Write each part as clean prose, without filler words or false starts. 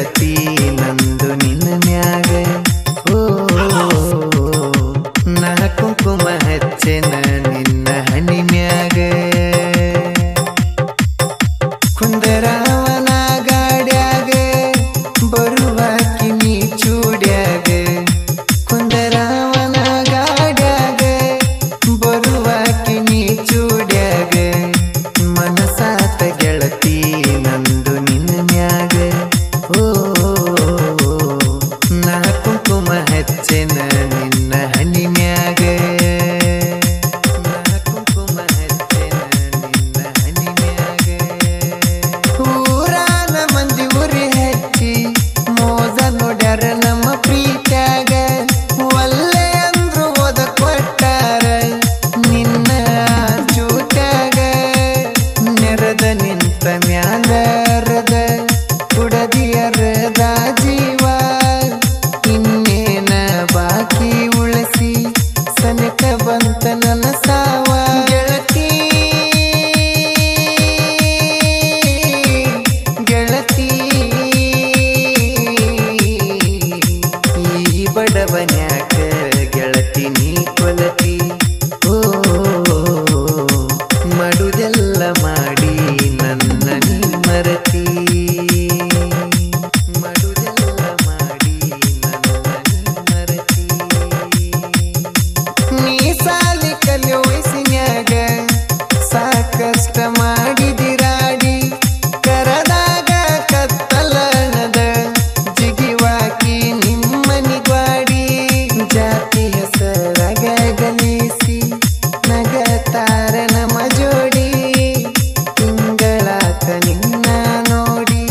ಗೆಳತಿ ನಂದು ನಿನ್ನ ಮ್ಯಾಗ ಓ ನಾ ಕುಂಕುಮ ಹಚ್ಚೆನ ನಿನ್ನ ಹಣಿ ಮ್ಯಾಗ ಕುಂದರಾವನ ಗಾಡ್ಯಾಗ ಬರುವಾಕಿ ನೀ ಚೂಡ್ಯಾಗ ಕುಂದರಾವನ ಗಾಡ್ಯಾಗ ಬರುವಾಕಿ ನೀ ಚೂಡ್ಯಾಗ ಮನಸಾತ ಗೆಳತಿ ನಂದು ನಿನ್ನ ಮ್ಯಾಗ ಓ ನಾ ಕುಂಕುಮ ಹಚ್ಚೆನ ನಿನ್ನ ಹಣಿ ಮ್ಯಾಗ ನಾ ಕುಂಕುಮ ಹಚ್ಚೆನ ನಿನ್ನ ಹಣಿ ಮ್ಯಾಗ ಊರಾನ ಮಂದಿ ಉರಿ ಹಚ್ಚಿ ಮೋಜ ನೋಡ್ಯಾರ ನಮ್ಮ ಪ್ರೀತ್ಯಾಗ ಒಲ್ಲೆ ಅಂದ್ರು ಓದ ಕೊಟ್ಟಾರ ನಿನ್ನ ಚೂಟ್ಯಾಗ ನೆರೆದ ನಿಂತ ಮ್ಯಾಲರದ ಕುಡದಿಯರದ ಜೀವ ಇನ್ನೇನ ಬಾಕಿ ಉಳಿಸಿ ಸನಕ ಬಂತ ನನ್ನ ಸಾವ ಗೆಳತಿ ಗೆಳತಿ ಈ ಬಡವನ್ಯಾಕ ಗೆಳತಿ ನೀ ಕೊಲತಿ ಓ ಮಾಡುದೆಲ್ಲ ಮಾಡಿ ನನ್ನ ನೀ ಮರತಿ ಮಾಡುದೆಲ್ಲ ಮಾಡಿ ನನ್ನ ನೀ ಮರತಿ ನೀ ಸಾಲಿ ಕಲಿಯೋ ವಯಸ್ಸಿನ್ಯಾಗ ಸಾಕಷ್ಟ ಮಾಡಿದಿರಾಡಿ ಕರದಾಗ ಕತ್ತಲಣದ ಜಿಗಿವಾಕಿ ನಿಮ್ಮನಿ ಗ್ವಾಡಿ ಜಾತಿ ಹೆಸರಾಗ ಗಲಿಸಿ ನಗತಾರ ನಮ್ಮ ಜೋಡಿ ತಿಂಗಳಾತ ನಿನ್ನ ನೋಡಿ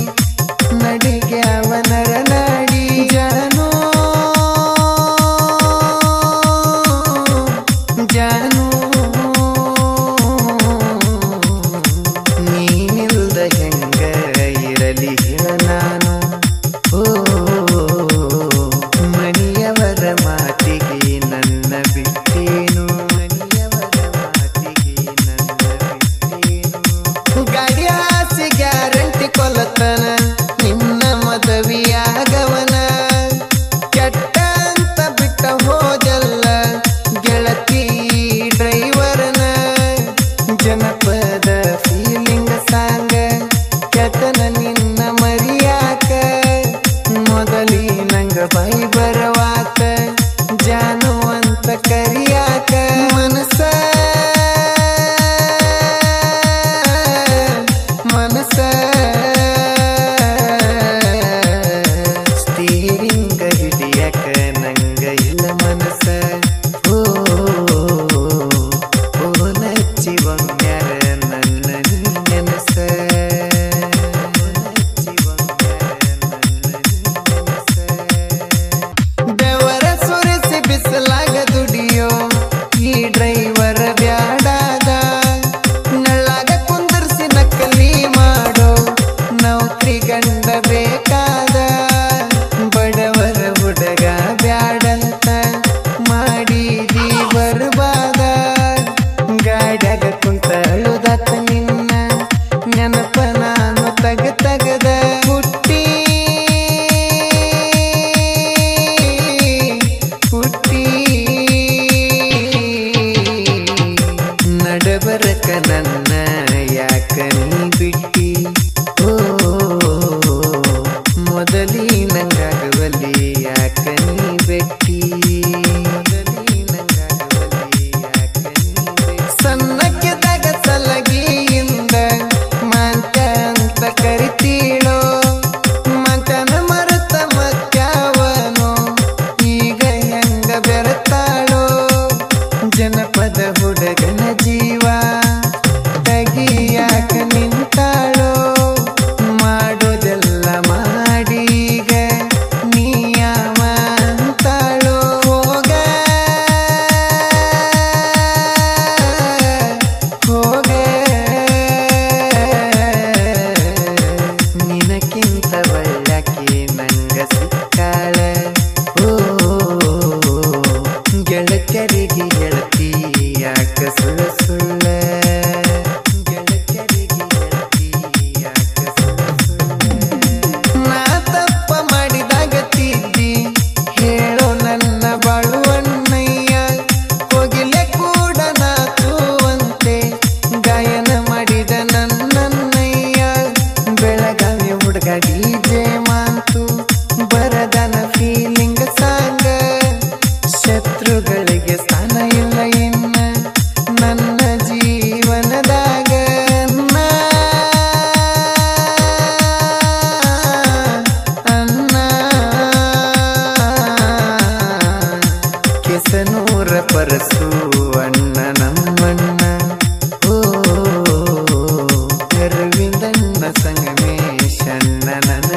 ನಡಿಗ್ಯಾವನರ ನಾಡಿ ಜಾನು ಜಾನು ನೀನಿಲ್ದ ಹೆಂಗ ಇರಲಿ ಹೇಳ ನಾನು ಓ ಮನಿಯವರ ಮಾತಿಗೆ ನನ್ನ ಬಿಟ್ಟೇನು ಮನಿಯವರ ಮಾತಿಗೆ ನನ್ನ ಬಿಟ್ಟೇನು ಗಾಡಿ ಹಾಸಿಗೆ ಪರಮೇಶಣ್ಣ ನನಗ